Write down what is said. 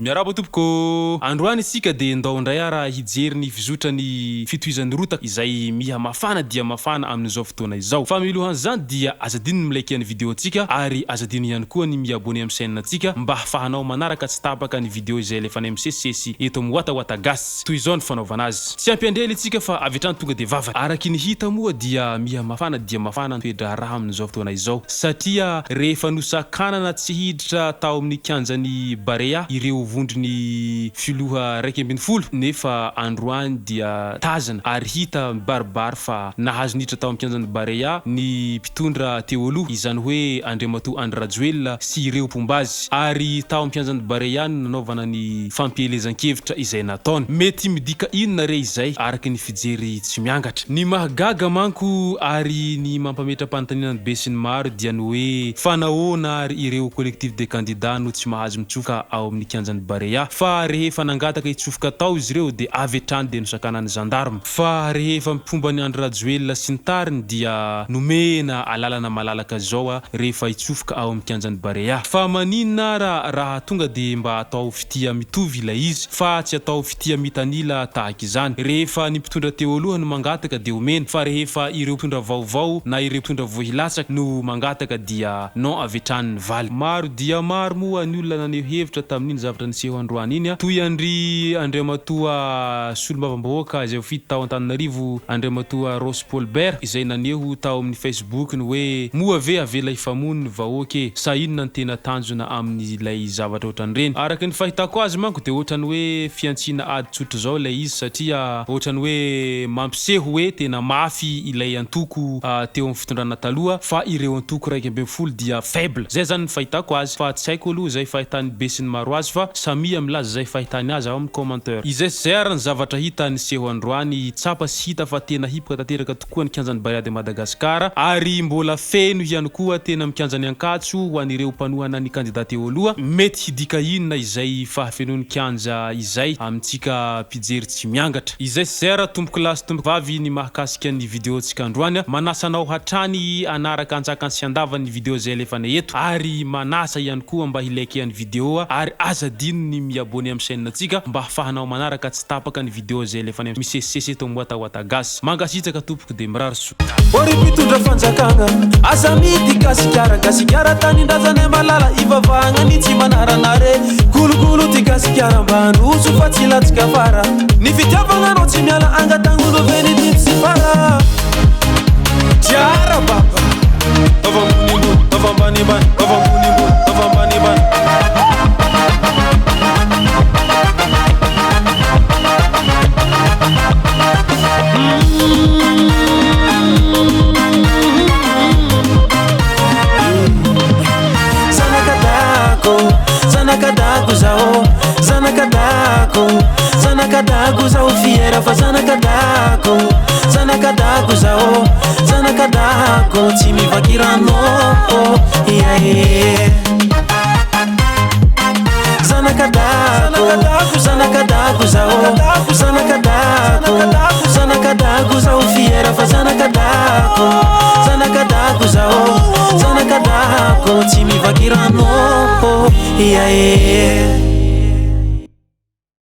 Miarabo tompoko androany isika de ndao ndray ara hijery ny fizotra ny fitohizan'ny rotaka izay miha mafana dia mafana amin'izao fotoana izao. Fa milohan'izany dia azadino milaiky ny vidéo antsika ary azadino ihany koa ny miabone amin'ny chaîne antsika mba hafahanao manaraka tsy tapaka ny vidéo izay lefa any misesisesy eto amin'ny Wata Gasy. Toy izao ny fanaovana azy. Tsy ampiandrely isika fa avy hatrany tonga de vavaka. Araky ny hita moa dia miha mafana dia mafana toedra raha amin'izao fotoana izao. Satria rehefa nosakanana tsy hiditra tao amin'ny kianjan'ny Barea ireo vondrony filoha 120 nefa androany dia tazana ary hita baribary fa nahazo niditra tao amin'ny kianjan'ny Barea ny mpitondra teo aloha izany hoe Andriamatoa Andry Rajoelina sy ireo mpombazy ary tao amin'ny kianjan'ny Barea nanaovana ny fampielezan-kevitra izay nataony. Mety midika inona re izay araky ny fijery tsy miangatra. Ny mahagaga manko ary ny mampametra-panontaniana be sy ny maro dia ny hoe fanahoana ary ireo collectif de candidats no tsy mahazo mitsoka ao amin'ny kianjan'ny Barea fa rehefa nangataka hitsofoka tao izy ireo de avy hatrany de nosakanan'ny gendarme fa rehefa mpomba ny Andry Rajoelina sy ny tariny dia nomena alalana malalaka zao rehefa hitsofoka ao amin'ny kianjan'ny Barea. Fa maninona raha tonga de mba atao fitia mitovy ilay izy fa tsy atao fitia mitanila tahaka izany. Rehefa ny mpitondra teo aloha no mangataka de omena fa rehefa ireo mpitondra vaovao na ireo mpitondra voahilatsaka no mangataka dia non avy hatrany valy. Maro dia maro moa ny olona naneho hevitra tamin'iny zavatra niseho androany iny toy Andriamatoa Solombavam-bahoaka izay fito tao Antananarivo Andriamatoa Roch Paulbert izay naneho tao amin'ny Facebook ny hoe moa ve avela ifamono ny vahoaka sa inona ny tena tanjona amin'ilay zavatra ohatran'ireny. Araky ny fahitako azy manko de ohatrany hoe fiantsina ady tsotra zao ilay izy satria ohatrany hoe mampiseho hoe tena mafy ilay antoko teo amin'ny fitondrana taloha fa ireo antoko 120 dia faible. Zay zany ny fahitako azy fa tsy haiko aloha zay fahitany be sy ny maro azy fa samia milaza zay fahitany azy ao amin'ny commentaire. Izay zay ara ny zavatra hita niseho androany tsapa sy hita fa tena hipoka tanteraka tokoa ny kianjan'ny Barea de Madagasikara ary mbola feno ihany koa tena mikianjany Ankatso ho an'ireo mpanohana ny candidat teo aloha. Mety hidika inona izay fahafenon'ny kianja izay amintsika mpijery tsy miangatra. Izay zay ara tompoko lasy tompoko vavy ny mahakasika ny vidéo antsika androany manasanao hatrany anaraka antsaka sy andava ny vidéo zay lefana eto ary manasa ihany koa mba hilaiky ny vidéo ary azadino ny miabone amin'ny chaîne antsika mba hafahanao manaraka tsy tapaka ny vidéo zay lefana misesisesy eto amin'ny Wata Gasy. Mangasitsaka tompoko de mirarso. Ori mpitondra fanjakana asa mity gasikara tanindrazana malala ivavahagna ny tsy manaranare gologolo ty gasikara mba handroso fa tsy latsika fara ny fitiavagna anao tsy miala angatangolo veny ty tsy fara tiara baba avambonimbony avambanibany avambonimbony avambanibany zanakadako zao fiera fa zanakadako zao tsy mivakirano